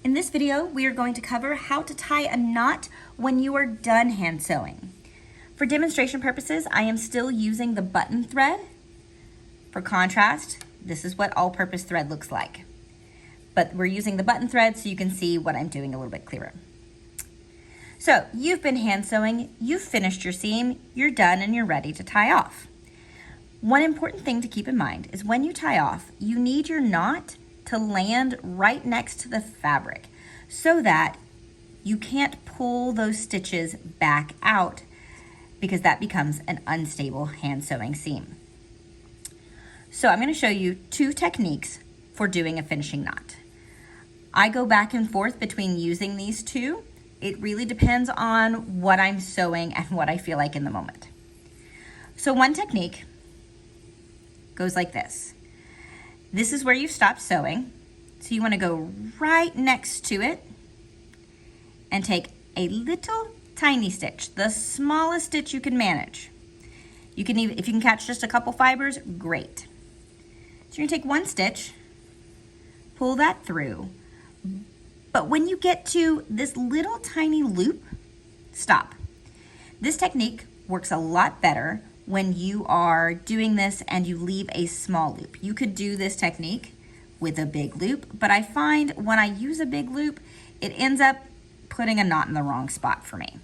In this video, we are going to cover how to tie a knot when you are done hand sewing. For demonstration purposes, I am still using the button thread. For contrast, this is what all-purpose thread looks like. But we're using the button thread so you can see what I'm doing a little bit clearer. So you've been hand sewing, you've finished your seam, you're done and you're ready to tie off. One important thing to keep in mind is when you tie off, you need your knot to land right next to the fabric so that you can't pull those stitches back out because that becomes an unstable hand sewing seam. So I'm going to show you two techniques for doing a finishing knot. I go back and forth between using these two. It really depends on what I'm sewing and what I feel like in the moment. So one technique goes like this. This is where you've stopped sewing. So you want to go right next to it and take a little tiny stitch, the smallest stitch you can manage. You can even, if you can catch just a couple fibers, great. So you're gonna take one stitch, pull that through, but when you get to this little tiny loop, stop. This technique works a lot better when you are doing this and you leave a small loop. You could do this technique with a big loop, but I find when I use a big loop, it ends up putting a knot in the wrong spot for me.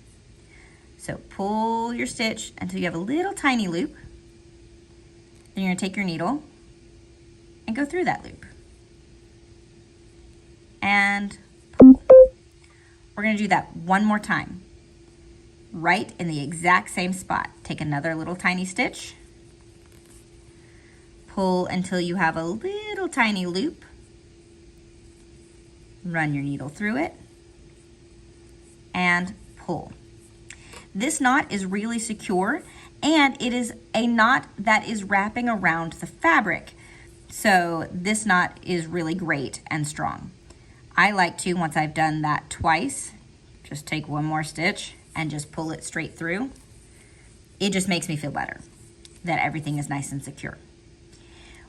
So pull your stitch until you have a little tiny loop. Then you're gonna take your needle and go through that loop. And pull. We're gonna do that one more time. Right in the exact same spot. Take another little tiny stitch. Pull until you have a little tiny loop. Run your needle through it. And pull. This knot is really secure and it is a knot that is wrapping around the fabric. So this knot is really great and strong. I like to, once I've done that twice, just take one more stitch and just pull it straight through. It just makes me feel better that everything is nice and secure.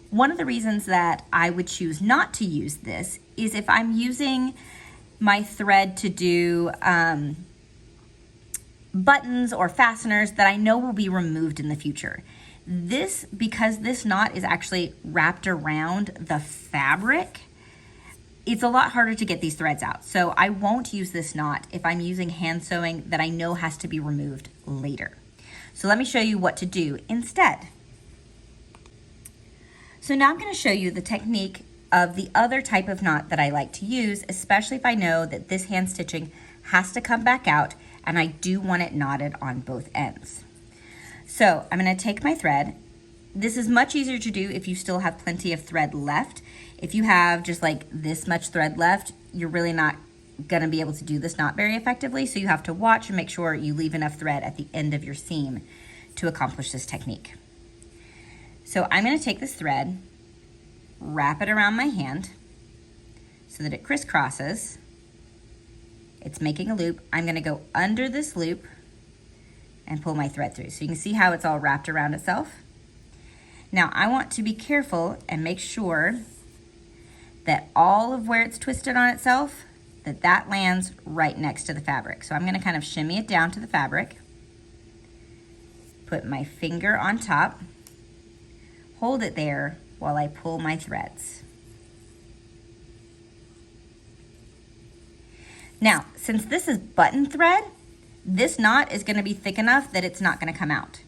One of the reasons that I would choose not to use this is if I'm using my thread to do buttons or fasteners that I know will be removed in the future. Because this knot is actually wrapped around the fabric, it's a lot harder to get these threads out. So I won't use this knot if I'm using hand sewing that I know has to be removed later. So let me show you what to do instead. So now I'm going to show you the technique of the other type of knot that I like to use, especially if I know that this hand stitching has to come back out and I do want it knotted on both ends. So I'm going to take my thread. This is much easier to do if you still have plenty of thread left. If you have just like this much thread left, you're really not going to be able to do this knot very effectively. So you have to watch and make sure you leave enough thread at the end of your seam to accomplish this technique. So I'm going to take this thread, wrap it around my hand so that it crisscrosses. It's making a loop. I'm going to go under this loop and pull my thread through. So you can see how it's all wrapped around itself. Now I want to be careful and make sure that all of where it's twisted on itself, that lands right next to the fabric. So I'm going to kind of shimmy it down to the fabric, put my finger on top, hold it there while I pull my threads. Now, since this is button thread, this knot is going to be thick enough that it's not going to come out.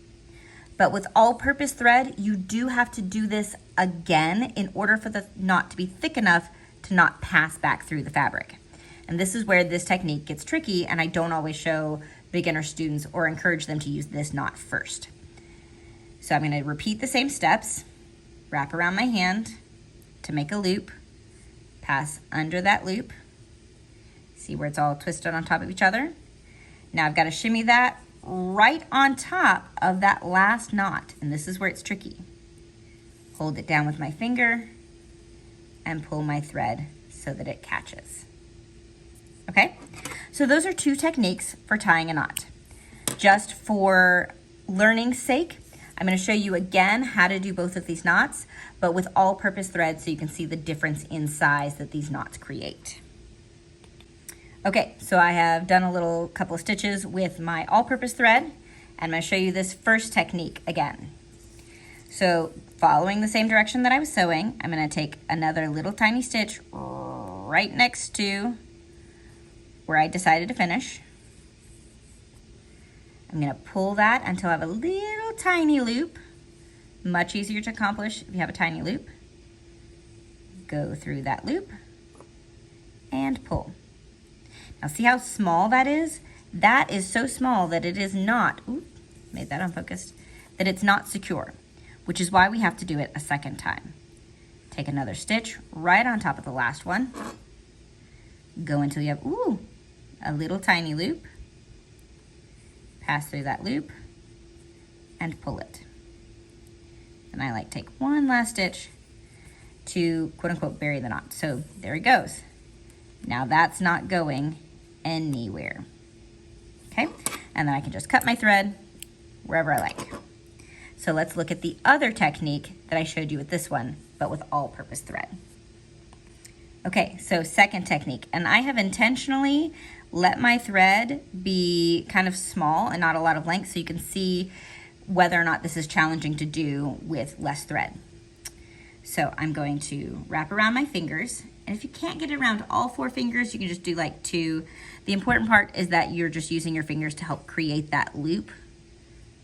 But with all-purpose thread, you do have to do this again in order for the knot to be thick enough to not pass back through the fabric. And this is where this technique gets tricky, and I don't always show beginner students or encourage them to use this knot first. So I'm going to repeat the same steps, wrap around my hand to make a loop, pass under that loop. See where it's all twisted on top of each other? Now I've got to shimmy that right on top of that last knot, and this is where it's tricky. Hold it down with my finger and pull my thread so that it catches. Okay, so those are two techniques for tying a knot. Just for learning's sake, I'm going to show you again how to do both of these knots, but with all-purpose thread so you can see the difference in size that these knots create. Okay, so I have done a little couple of stitches with my all-purpose thread, and I'm going to show you this first technique again. So following the same direction that I was sewing, I'm going to take another little tiny stitch right next to where I decided to finish. I'm going to pull that until I have a little tiny loop. Much easier to accomplish if you have a tiny loop. Go through that loop and pull. Now see how small that is? That is so small that it is not, ooh, made that unfocused, that it's not secure, which is why we have to do it a second time. Take another stitch right on top of the last one. Go until you have, ooh, a little tiny loop. Pass through that loop and pull it. And I like take one last stitch to quote unquote bury the knot. So there it goes. Now that's not going anywhere. Okay, and then I can just cut my thread wherever I like. So let's look at the other technique that I showed you with this one, but with all-purpose thread. Okay, so second technique, and I have intentionally let my thread be kind of small and not a lot of length so you can see whether or not this is challenging to do with less thread. So I'm going to wrap around my fingers, and if you can't get it around all 4 fingers, you can just do like 2. The important part is that you're just using your fingers to help create that loop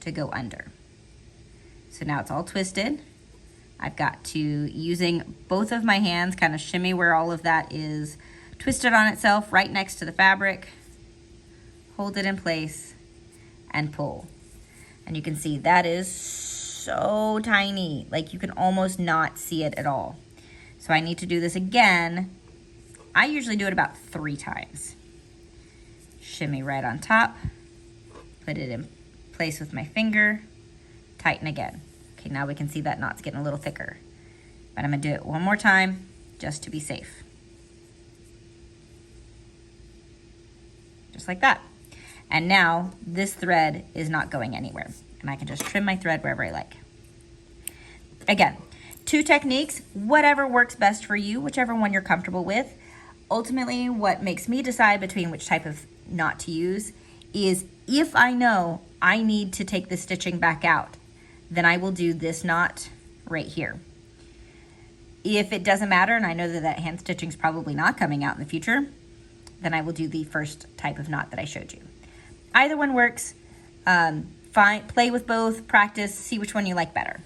to go under. So now it's all twisted. I've got to, using both of my hands, kind of shimmy where all of that is twisted on itself right next to the fabric, hold it in place, and pull. And you can see that is so tiny, like you can almost not see it at all. So I need to do this again. I usually do it about 3 times. Shimmy right on top, put it in place with my finger, tighten again. Okay, now we can see that knot's getting a little thicker. But I'm gonna do it one more time just to be safe. Just like that. And now this thread is not going anywhere. And I can just trim my thread wherever I like. Again, 2 techniques, whatever works best for you, whichever one you're comfortable with. Ultimately, what makes me decide between which type of knot to use is if I know I need to take the stitching back out, then I will do this knot right here. If it doesn't matter, and I know that that hand stitching is probably not coming out in the future, then I will do the first type of knot that I showed you. Either one works. Play with both, practice, see which one you like better.